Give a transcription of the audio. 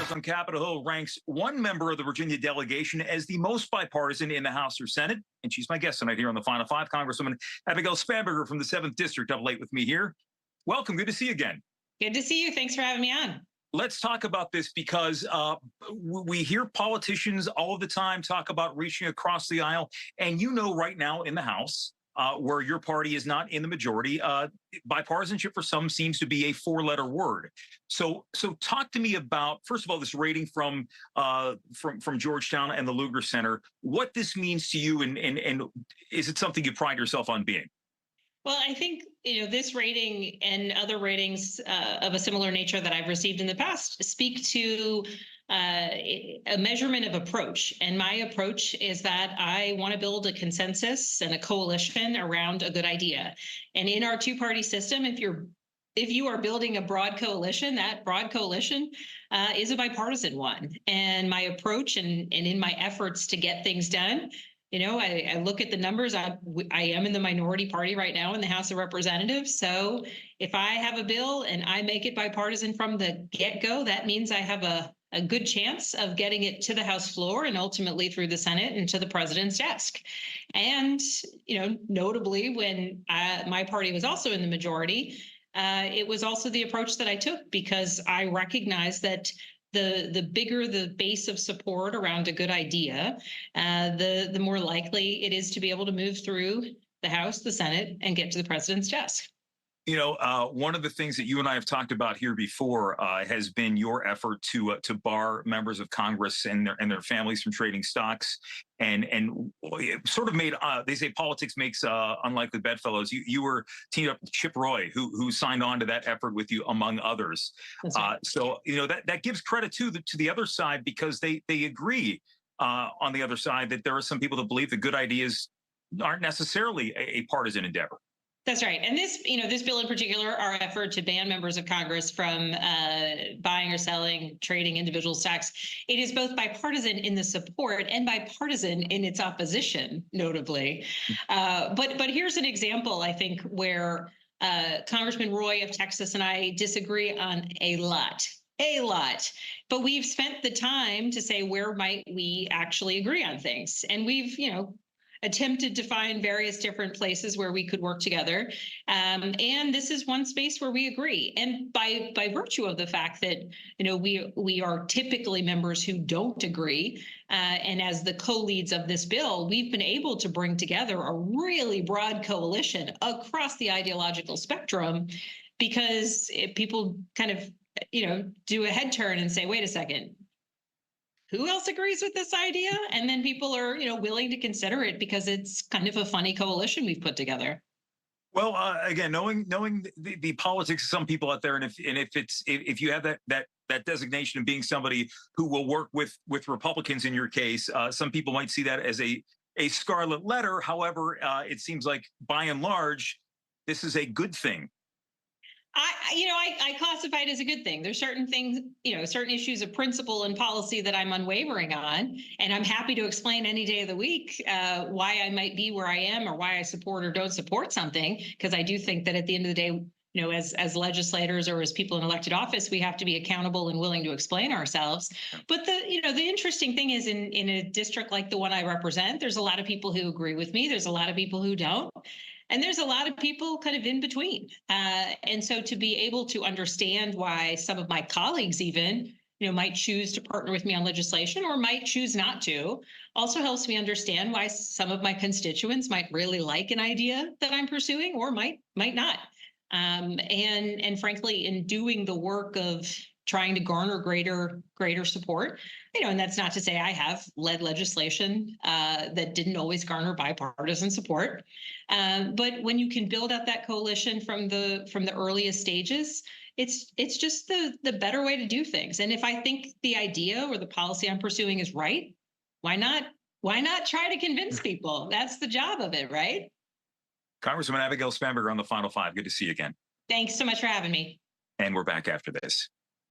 Congress on Capitol Hill ranks one member of the Virginia delegation as the most bipartisan in the House or Senate. And she's my guest tonight here on the Final Five, Congresswoman Abigail Spanberger from the 7th District, up late with me here. Welcome. Good to see you again. Good to see you. Thanks for having me on. Let's talk about this because we hear politicians all the time talk about reaching across the aisle. And you know right now in the House, where your party is not in the majority, bipartisanship for some seems to be a four-letter word. So talk to me about, first of all, this rating from Georgetown and the Lugar Center, what this means to you, and is it something you pride yourself on being? Well, I think, this rating and other ratings of a similar nature that I've received in the past speak to a measurement of approach. And my approach is that I want to build a consensus and a coalition around a good idea. And in our two-party system, if you are building a broad coalition, that broad coalition is a bipartisan one. And my approach and in my efforts to get things done, I look at the numbers. I am in the minority party right now in the House of Representatives. So if I have a bill and I make it bipartisan from the get-go, that means I have a good chance of getting it to the House floor and ultimately through the Senate and to the president's desk. And, notably, when my party was also in the majority, it was also the approach that I took because I recognized that the bigger the base of support around a good idea, the more likely it is to be able to move through the House, the Senate, and get to the president's desk. One of the things that you and I have talked about here before has been your effort to bar members of Congress and their families from trading stocks, and sort of made they say politics makes unlikely bedfellows. You were teamed up with Chip Roy, who signed on to that effort with you, among others. Right. So that gives credit to the other side because they agree on the other side that there are some people that believe that good ideas aren't necessarily a partisan endeavor. That's right. And this bill in particular, our effort to ban members of Congress from buying or selling, trading individual stocks, it is both bipartisan in the support and bipartisan in its opposition, notably. But here's an example, I think, where Congressman Roy of Texas and I disagree on a lot. But we've spent the time to say, where might we actually agree on things? And we've, attempted to find various different places where we could work together. And this is one space where we agree. And by virtue of the fact that, we are typically members who don't agree, and as the co-leads of this bill, we've been able to bring together a really broad coalition across the ideological spectrum because people kind of, do a head turn and say, wait a second, who else agrees with this idea? And then people are, willing to consider it because it's kind of a funny coalition we've put together. Well, again, knowing the politics of some people out there, and if you have that designation of being somebody who will work with Republicans in your case, some people might see that as a scarlet letter. However, it seems like by and large, this is a good thing. I classify it as a good thing. There's certain things, certain issues of principle and policy that I'm unwavering on, and I'm happy to explain any day of the week why I might be where I am or why I support or don't support something, because I do think that at the end of the day, as legislators or as people in elected office, we have to be accountable and willing to explain ourselves. But the interesting thing is in a district like the one I represent, there's a lot of people who agree with me. There's a lot of people who don't. And there's a lot of people kind of in between. And so to be able to understand why some of my colleagues even, might choose to partner with me on legislation or might choose not to, also helps me understand why some of my constituents might really like an idea that I'm pursuing or might not. And frankly, in doing the work of trying to garner greater support, and that's not to say I have led legislation that didn't always garner bipartisan support. But when you can build up that coalition from the earliest stages, it's just the better way to do things. And if I think the idea or the policy I'm pursuing is right, why not try to convince people? That's the job of it, right? Congresswoman Abigail Spanberger on the Final Five. Good to see you again. Thanks so much for having me. And we're back after this.